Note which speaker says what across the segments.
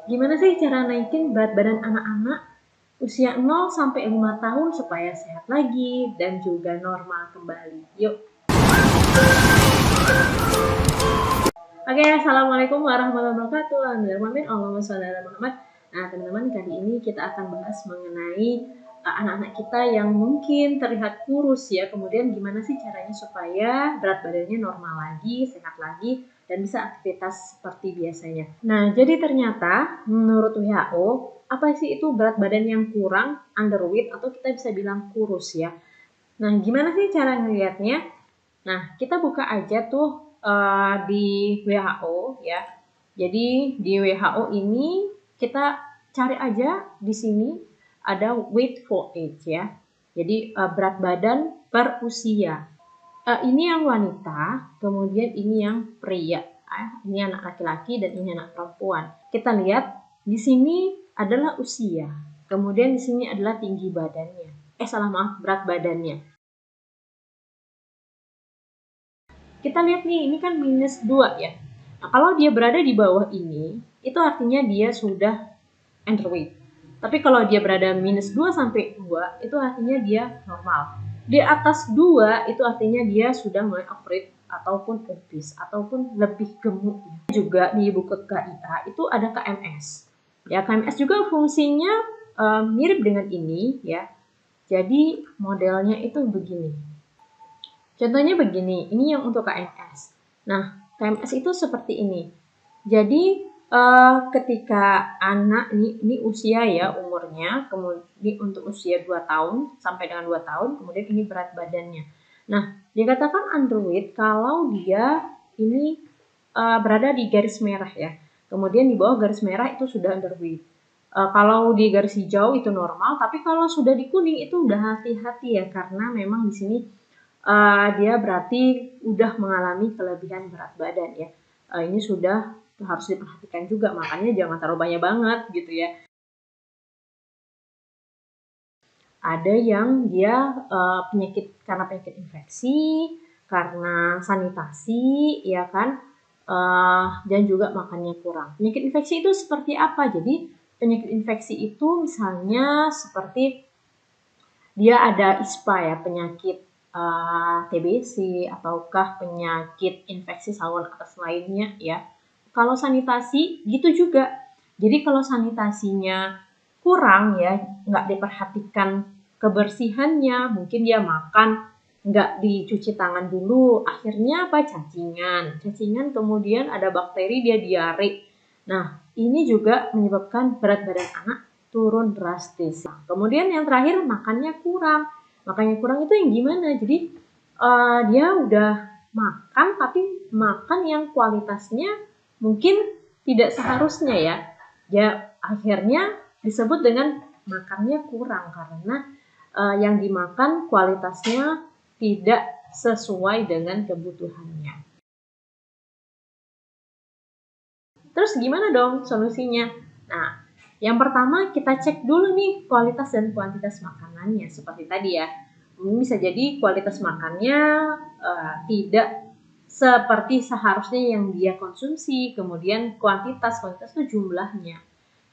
Speaker 1: Gimana sih cara naikin berat badan anak-anak usia 0 sampai 5 tahun supaya sehat lagi dan juga normal kembali? Yuk. Oke, assalamualaikum warahmatullahi wabarakatuh. Allahumma sholli ala Muhammad. Nah, teman-teman, kali ini kita akan bahas mengenai anak-anak kita yang mungkin terlihat kurus ya. Kemudian gimana sih caranya supaya berat badannya normal lagi, sehat lagi, dan bisa aktivitas seperti biasanya. Nah, jadi ternyata menurut WHO, apa sih itu berat badan yang kurang, underweight, atau kita bisa bilang kurus ya. Nah, gimana sih cara ngelihatnya? Nah, kita buka aja tuh di WHO ya. Jadi di WHO ini kita cari aja di sini ada weight for age ya. Jadi berat badan per usia. Ini yang wanita, kemudian ini yang pria. Ini anak laki-laki dan ini anak perempuan. Kita lihat di sini adalah usia. Kemudian di sini adalah tinggi badannya. Berat badannya. Kita lihat nih, ini kan minus 2 ya. Nah, kalau dia berada di bawah ini, itu artinya dia sudah underweight. Tapi kalau dia berada minus 2 sampai 2, itu artinya dia normal. Di atas 2, itu artinya dia sudah mulai overweight ataupun obese ataupun lebih gemuk. Juga di buku KIA itu ada KMS. Ya, KMS juga fungsinya mirip dengan ini ya. Jadi modelnya itu begini. Contohnya begini, ini yang untuk KMS. Nah, KMS itu seperti ini. Jadi ketika anak ini usia ya umurnya, kemudian untuk usia 2 tahun sampai dengan 2 tahun, kemudian ini berat badannya. Nah, dikatakan underweight kalau dia ini berada di garis merah ya. Kemudian di bawah garis merah itu sudah underweight. Kalau di garis hijau itu normal, tapi kalau sudah di kuning itu udah hati-hati ya, karena memang di sini dia berarti udah mengalami kelebihan berat badan ya. Ini sudah harus diperhatikan juga, makanya jangan terlalu banyak banget gitu ya. Ada yang dia karena penyakit infeksi, karena sanitasi, ya kan, dan juga makannya kurang. Penyakit infeksi itu seperti apa? Jadi penyakit infeksi itu misalnya seperti dia ada ISPA ya, penyakit TBC ataukah penyakit infeksi saluran atas lainnya ya. Kalau sanitasi gitu juga. Jadi kalau sanitasinya kurang ya, nggak diperhatikan kebersihannya, mungkin dia makan nggak dicuci tangan dulu, akhirnya apa? Cacingan kemudian ada bakteri, dia diare. Nah, ini juga menyebabkan berat badan anak turun drastis. Kemudian yang terakhir, makannya kurang. Makannya kurang itu yang gimana? Jadi dia udah makan, tapi makan yang kualitasnya mungkin tidak seharusnya ya. Ya akhirnya disebut dengan makannya kurang karena yang dimakan kualitasnya tidak sesuai dengan kebutuhannya. Terus gimana dong solusinya? Nah, yang pertama kita cek dulu nih kualitas dan kuantitas makanannya seperti tadi ya. Bisa jadi kualitas makannya tidak seperti seharusnya yang dia konsumsi, kemudian kuantitas itu jumlahnya.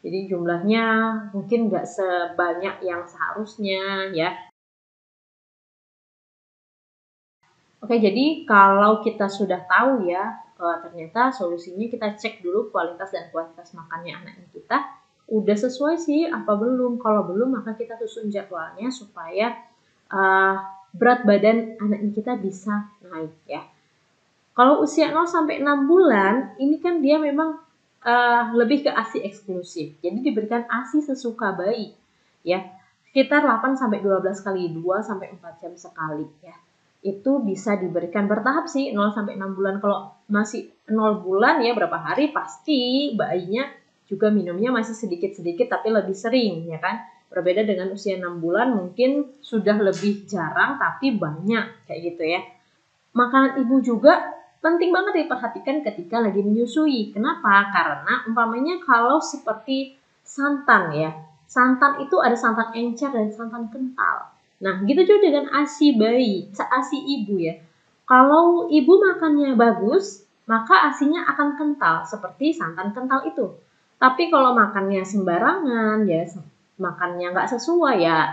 Speaker 1: Jadi jumlahnya mungkin nggak sebanyak yang seharusnya ya. Oke, jadi kalau kita sudah tahu ya, ternyata solusinya kita cek dulu kualitas dan kuantitas makannya anak kita, udah sesuai sih apa belum. Kalau belum maka kita susun jadwalnya supaya berat badan anak kita bisa naik ya. Kalau usia 0 sampai 6 bulan, ini kan dia memang lebih ke ASI eksklusif. Jadi diberikan ASI sesuka bayi ya. Sekitar 8 sampai 12 kali 2 sampai 4 jam sekali ya. Itu bisa diberikan bertahap sih 0 sampai 6 bulan. Kalau masih 0 bulan ya berapa hari pasti bayinya juga minumnya masih sedikit-sedikit tapi lebih sering ya kan. Berbeda dengan usia 6 bulan mungkin sudah lebih jarang tapi banyak kayak gitu ya. Makanan ibu juga penting banget diperhatikan ketika lagi menyusui. Kenapa? Karena umpamanya kalau seperti santan ya. Santan itu ada santan encer dan santan kental. Nah, gitu juga dengan ASI bayi, ASI ibu ya. Kalau ibu makannya bagus, maka ASInya akan kental seperti santan kental itu. Tapi kalau makannya sembarangan, ya makannya nggak sesuai, ya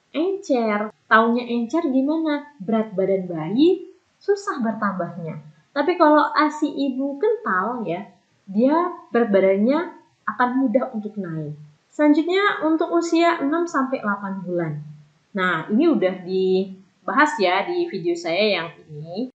Speaker 1: encer. Taunya encer gimana? Berat badan bayi susah bertambahnya. Tapi kalau ASI ibu kental, ya dia berat badannya akan mudah untuk naik. Selanjutnya untuk usia 6-8 bulan. Nah, ini udah dibahas ya di video saya yang ini.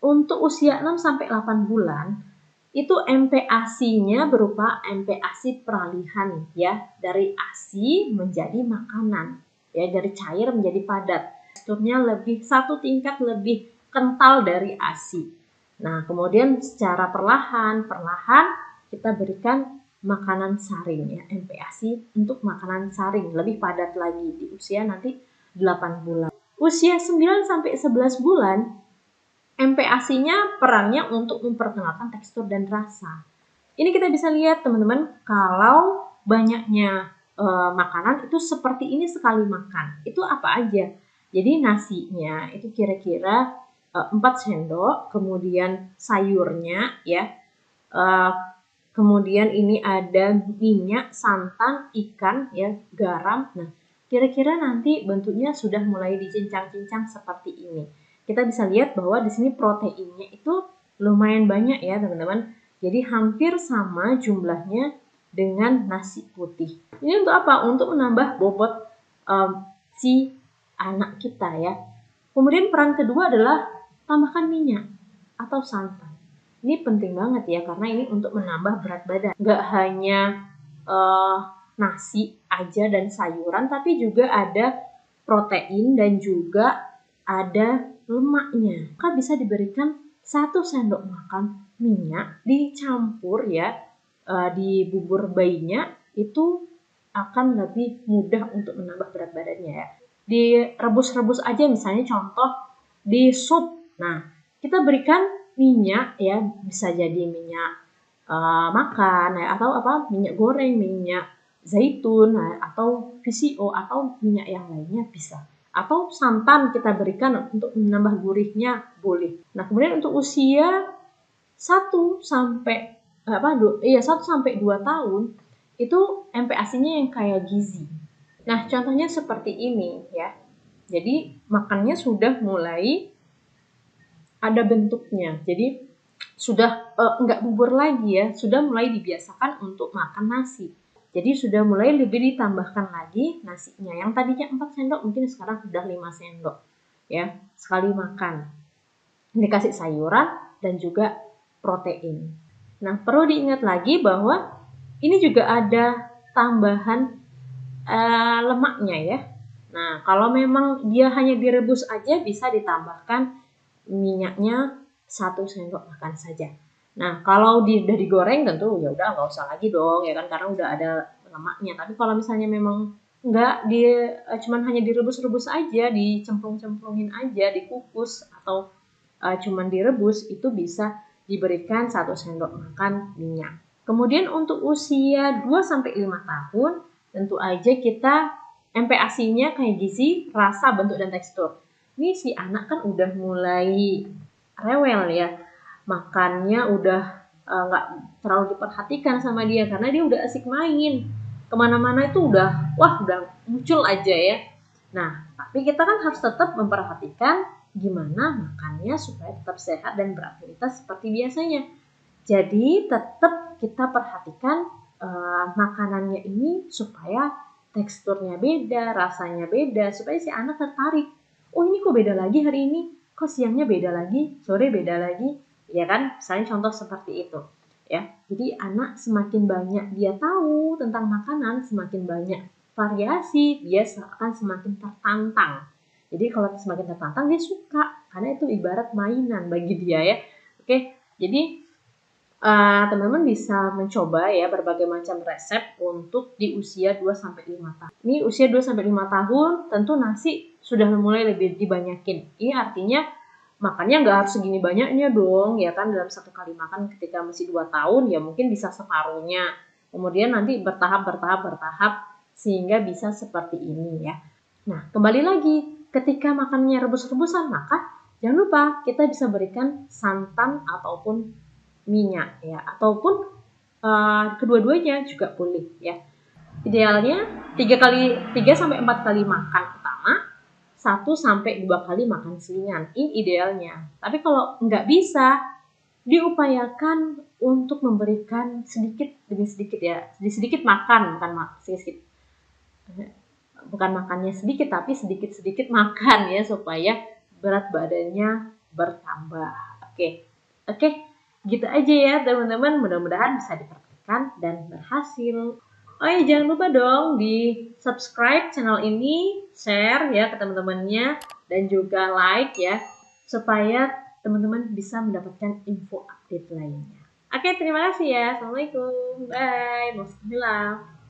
Speaker 1: Untuk usia 6-8 bulan, itu MPASI-nya berupa MPASI peralihan ya, dari ASI menjadi makanan, ya dari cair menjadi padat. Teksturnya lebih satu tingkat lebih kental dari ASI. Nah, kemudian secara perlahan kita berikan makanan saring ya, MPASI untuk makanan saring lebih padat lagi di usia nanti 8 bulan. Usia 9-11 bulan MPASI-nya perannya untuk memperkenalkan tekstur dan rasa. Ini kita bisa lihat teman-teman, kalau banyaknya makanan itu seperti ini sekali makan. Itu apa aja? Jadi nasinya itu kira-kira 4 sendok, kemudian sayurnya ya. Kemudian ini ada minyak, santan, ikan ya, garam. Nah, kira-kira nanti bentuknya sudah mulai dicincang-cincang seperti ini. Kita bisa lihat bahwa di sini proteinnya itu lumayan banyak ya teman-teman. Jadi hampir sama jumlahnya dengan nasi putih. Ini untuk apa? Untuk menambah bobot si anak kita ya. Kemudian peran kedua adalah tambahkan minyak atau santan. Ini penting banget ya, karena ini untuk menambah berat badan. Nggak hanya nasi aja dan sayuran, tapi juga ada protein dan juga ada lemaknya. Maka bisa diberikan 1 sendok makan minyak dicampur ya di bubur bayinya, itu akan lebih mudah untuk menambah berat badannya ya. Direbus-rebus aja, misalnya contoh di sup. Nah, kita berikan minyak ya, bisa jadi minyak makan ya, atau minyak goreng, minyak zaitun, atau VCO atau minyak yang lainnya bisa. Atau santan kita berikan untuk menambah gurihnya boleh. Nah, kemudian untuk usia 1 sampai 2 tahun itu MPASI-nya yang kayak gizi. Nah, contohnya seperti ini ya. Jadi makannya sudah mulai ada bentuknya. Jadi sudah enggak bubur lagi ya, sudah mulai dibiasakan untuk makan nasi. Jadi sudah mulai lebih ditambahkan lagi nasinya. Yang tadinya 4 sendok mungkin sekarang sudah 5 sendok ya, sekali makan. Dikasih sayuran dan juga protein. Nah, perlu diingat lagi bahwa ini juga ada tambahan lemaknya ya. Nah, kalau memang dia hanya direbus aja, bisa ditambahkan minyaknya 1 sendok makan saja. Nah, kalau udah digoreng tentu ya udah nggak usah lagi dong ya kan, karena udah ada lemaknya. Tapi kalau misalnya memang nggak, cuman hanya direbus-rebus aja, dicemplung-cemplungin aja, dikukus atau cuman direbus, itu bisa diberikan 1 sendok makan minyak. Kemudian untuk usia 2-5 tahun, tentu aja kita MPASI-nya kayak gizi, rasa, bentuk, dan tekstur. Ini si anak kan udah mulai rewel ya, makannya udah nggak terlalu diperhatikan sama dia, karena dia udah asik main kemana-mana, itu udah muncul aja ya. Nah, tapi kita kan harus tetap memperhatikan gimana makannya supaya tetap sehat dan beraktivitas seperti biasanya. Jadi tetap kita perhatikan makanannya ini supaya teksturnya beda, rasanya beda, supaya si anak tertarik. Oh, ini kok beda lagi hari ini? Kok siangnya beda lagi? Sore beda lagi? Ya kan? Misalnya contoh seperti itu. Ya. Jadi anak semakin banyak dia tahu tentang makanan, semakin banyak variasi, dia akan semakin tertantang. Jadi kalau semakin tertantang, dia suka, karena itu ibarat mainan bagi dia ya. Oke, jadi teman-teman bisa mencoba ya berbagai macam resep untuk di usia 2-5 tahun. Ini usia 2-5 tahun tentu nasi sudah mulai lebih dibanyakin. Ini artinya makannya nggak harus segini banyaknya dong ya kan, dalam satu kali makan. Ketika masih 2 tahun ya mungkin bisa separuhnya. Kemudian nanti bertahap sehingga bisa seperti ini ya. Nah, kembali lagi, ketika makannya rebus-rebusan, maka jangan lupa kita bisa berikan santan ataupun minyak ya, ataupun kedua-duanya juga boleh ya. Idealnya 3 sampai 4 kali makan utama, 1 sampai 2 kali makan selingan. Ini idealnya. Tapi kalau nggak bisa, diupayakan untuk memberikan sedikit demi sedikit ya. Sedikit makan, bukan sedikit. Bukan makannya sedikit, tapi sedikit-sedikit makan ya, supaya berat badannya bertambah. Oke, gitu aja ya teman-teman. Mudah-mudahan bisa dipraktikkan dan berhasil. Oh ya, jangan lupa dong di subscribe channel ini, share ya ke teman-temannya, dan juga like ya, supaya teman-teman bisa mendapatkan info update lainnya. Oke, terima kasih ya. Assalamualaikum. Bye. Bismillah.